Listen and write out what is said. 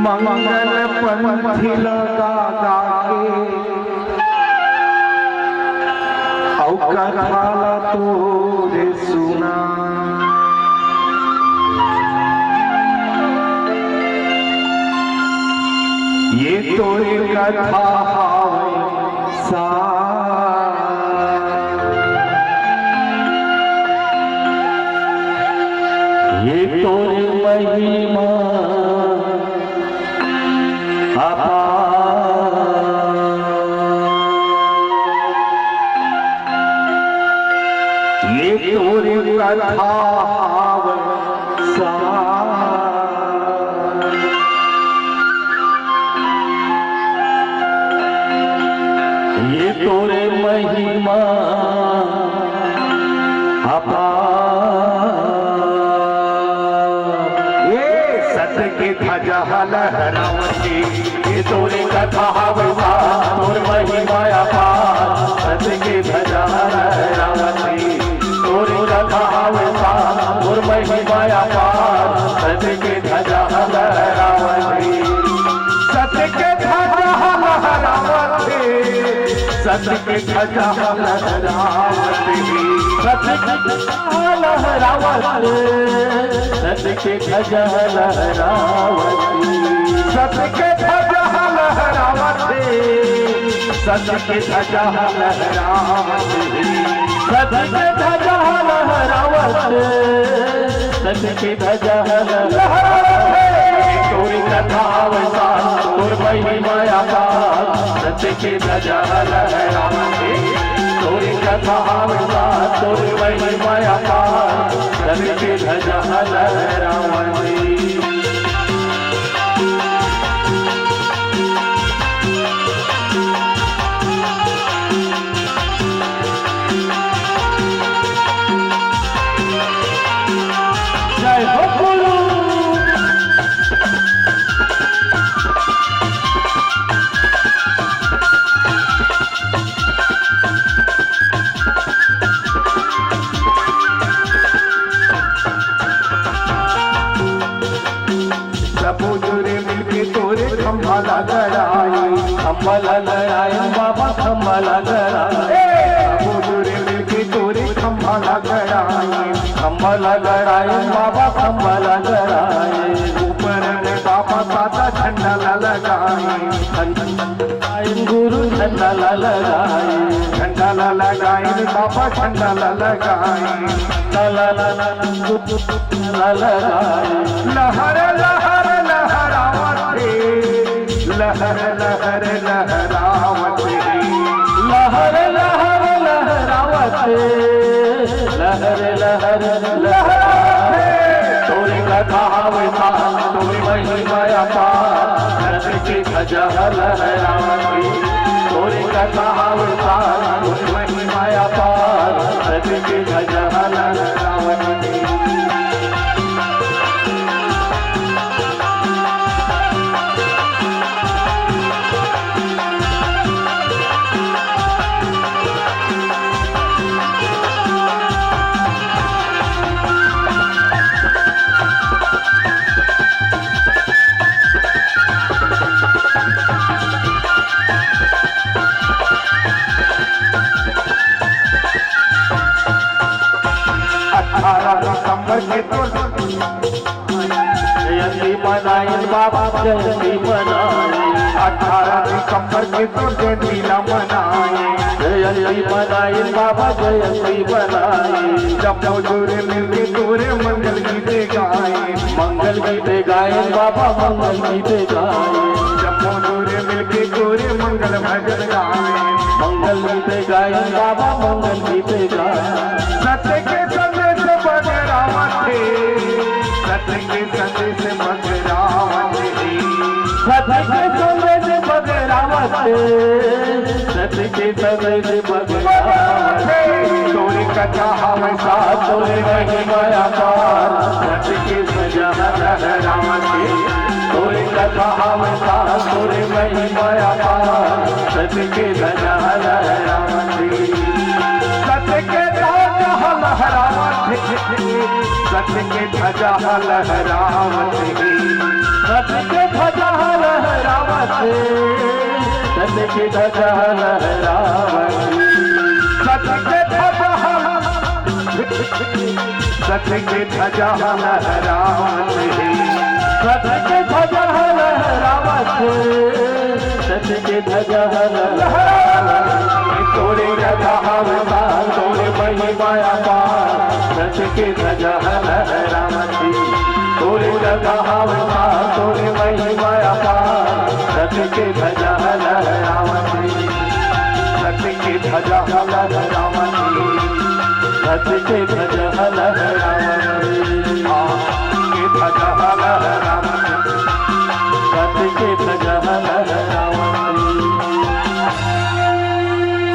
मंगल पंथी लगा गाके कथाला तोरे सुना ये तोरे कथा सा ये तोरे महिमा ये तोरे कथा सा ये तोरे महिमा ये सत्य के ध्वजा लहरावती ये तोरे कथा सा तोर महिमा अपार सत्य के ध्वजा लहरावती और महिमा अपार सत्य के ध्वजा लहरावती सत्य के ध्वजा लहरावती सत्य के ध्वजा लहरावती सत्य के लहरावती सत्य के ध्वजा लहरावती सत्य के ध्वजा लहरावती सत्य के ध्वजा लहरावती सत्य के ध्वजा लहरावती सत्य के ध्वजा लहरावती तोरी कथा वैसा तोर महिमा अपार सत्य के ध्वजा लहरावती तोरी कथा वैसा तोर महिमा अपार सत्य के ध्वजा लहरावती खम्बला गड़ाए बाबा खम्बला गड़ाए बुजुरे मिलके तोरे खम्बला गड़ाए खम्बला गड़ाए बाबा खम्बला गड़ाए ऊपर में बाबा सादा झंडा लगाए गुरु झंडा लगाए झंडा लगाए बाबा झंडा लगाए लगाए लहर लहर लहरावती लहर लहर लहरावती लहर लहर लहरावती लहर लहर लहरावती तोरी कथा वैसा तोरी महिमा अपार सत्य के ध्वजा लहरावती तोरी कथा वैसा तोरी महिमा अपार सत्य के ध्वजा लहरावती जयंती मनाई बाबा जयंती मनाई 18 दिसंबर के तो जयंती मनाई जयंती मनाई बाबा जयंती मनाई जब जोरे मिलके तोरे मंगल गीते गाए बाबा मंगल गीते गाए जब जोरे मिलके तोरे मंगल भजन गाए मंगल गीते गाए बाबा मंगल गीते गाए सत्य के संदेश बगरावती सत्य के संदेश बगरावती सत्य के संदेश बगरावती सत्य के संदेश बगरावती तोरी कथा वैसा तोरे महिमा अपार सत्य के ध्वजा लहरावती तोरी कथा वैसा तोरे महिमा अपार सत्य के ध्वजा लहरावती सत्य के ध्वजा लहरावती सत्य के ध्वजा लहरावती सत्य के ध्वजा लहरावती सत्य की ध्वजा लहरावती सत्य की ध्वजा सत्य की ध्वजा लहरावती सत्य की ध्वजा लहरावती सत्य की ध्वजा लहरावती तोरे रखा अवतार तोरे महिमाया पार सत्य की ध्वजा लहरावती तोरे रखा अवतार तोरे महिमाया पार सत्य की ध्वजा लहरावती सत्य की ध्वजा लहरावती सत्य की ध्वजा लहरावती